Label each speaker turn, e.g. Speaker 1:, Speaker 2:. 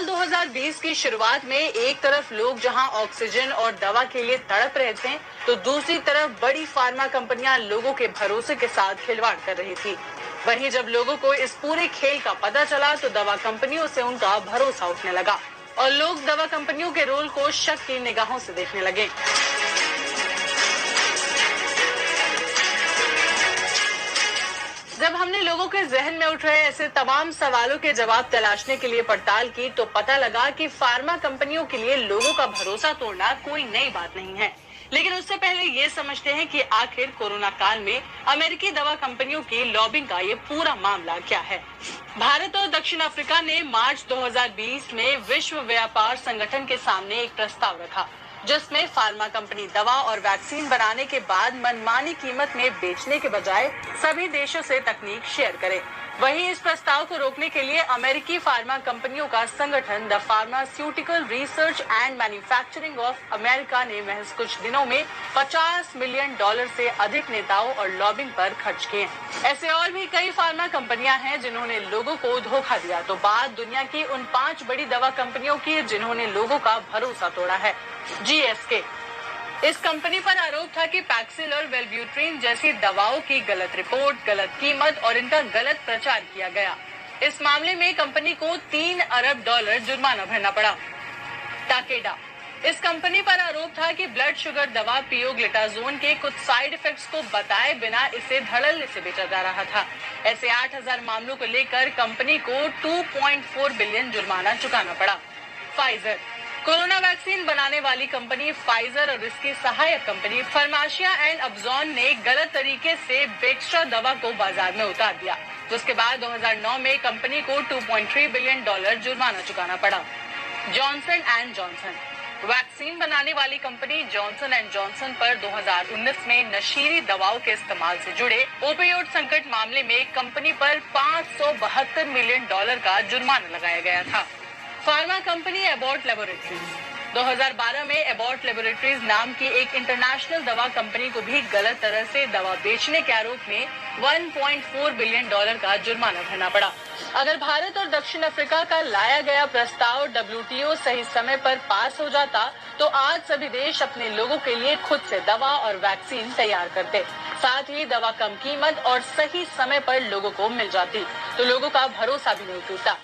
Speaker 1: साल 2020 की शुरुआत में एक तरफ लोग जहां ऑक्सीजन और दवा के लिए तड़प रहे थे, तो दूसरी तरफ बड़ी फार्मा कंपनियां लोगों के भरोसे के साथ खिलवाड़ कर रही थी। वहीं जब लोगों को इस पूरे खेल का पता चला तो दवा कंपनियों से उनका भरोसा उठने लगा और लोग दवा कंपनियों के रोल को शक की निगाहों से देखने लगे। जब हमने लोगों के जहन में उठ रहे ऐसे तमाम सवालों के जवाब तलाशने के लिए पड़ताल की तो पता लगा कि फार्मा कंपनियों के लिए लोगों का भरोसा तोड़ना कोई नई बात नहीं है। लेकिन उससे पहले ये समझते हैं कि आखिर कोरोना काल में अमेरिकी दवा कंपनियों की लॉबिंग का ये पूरा मामला क्या है। भारत और दक्षिण अफ्रीका ने मार्च 2020 में विश्व व्यापार संगठन के सामने एक प्रस्ताव रखा, जिसमें फार्मा कंपनी दवा और वैक्सीन बनाने के बाद मनमानी कीमत में बेचने के बजाय सभी देशों से तकनीक शेयर करे। वहीं इस प्रस्ताव को रोकने के लिए अमेरिकी फार्मा कंपनियों का संगठन the pharmaceutical research and manufacturing of America ने महज कुछ दिनों में $50 मिलियन से अधिक नेताओं और लॉबिंग पर खर्च किए। ऐसे और भी कई फार्मा कंपनियां हैं जिन्होंने लोगों को धोखा दिया। तो बात दुनिया की उन 5 बड़ी दवा कंपनियों की जिन्होंने लोगों का भरोसा तोड़ा है। GSK। इस कंपनी पर आरोप था कि पैक्सिल और वेल्ब्यूट्रिन जैसी दवाओं की गलत रिपोर्ट, गलत कीमत और इनका गलत प्रचार किया गया। इस मामले में कंपनी को $3 अरब जुर्माना भरना पड़ा। टाकेडा। इस कंपनी पर आरोप था कि ब्लड शुगर दवा पियोग्लिटाजोन के कुछ साइड इफेक्ट्स को बताए बिना इसे धड़ल्ले से बेचा जा रहा था। ऐसे 8000 मामलों को लेकर कंपनी को 2.4 बिलियन जुर्माना चुकाना पड़ा। फाइजर। कोरोना वैक्सीन बनाने वाली कंपनी फाइजर और इसकी सहायक कंपनी फार्मासिया एंड अपजॉन ने गलत तरीके से बेक्स्ट्रा दवा को बाजार में उतार दिया, जिसके बाद 2009 में कंपनी को $2.3 बिलियन जुर्माना चुकाना पड़ा। Johnson and Johnson. वैक्सीन बनाने वाली कंपनी जॉनसन एंड जॉनसन पर 2019 में नशीली दवाओं के इस्तेमाल से जुड़े ओपियोइड संकट मामले में कंपनी पर $572 मिलियन का जुर्माना लगाया गया था। Pharma company Abbott laboratories. 2012 में एबॉट लेबोरेटरीज नाम की एक इंटरनेशनल दवा कंपनी को भी गलत तरह से दवा बेचने के आरोप में $1.4 बिलियन का जुर्माना भरना पड़ा। अगर भारत और दक्षिण अफ्रीका का लाया गया प्रस्ताव WTO सही समय पर पास हो जाता तो आज सभी देश अपने लोगों के लिए खुद से दवा और वैक्सीन तैयार करते। साथ ही दवा कम कीमत और सही समय पर लोगों को मिल जाती तो लोगों का भरोसा भी नहीं टूटता।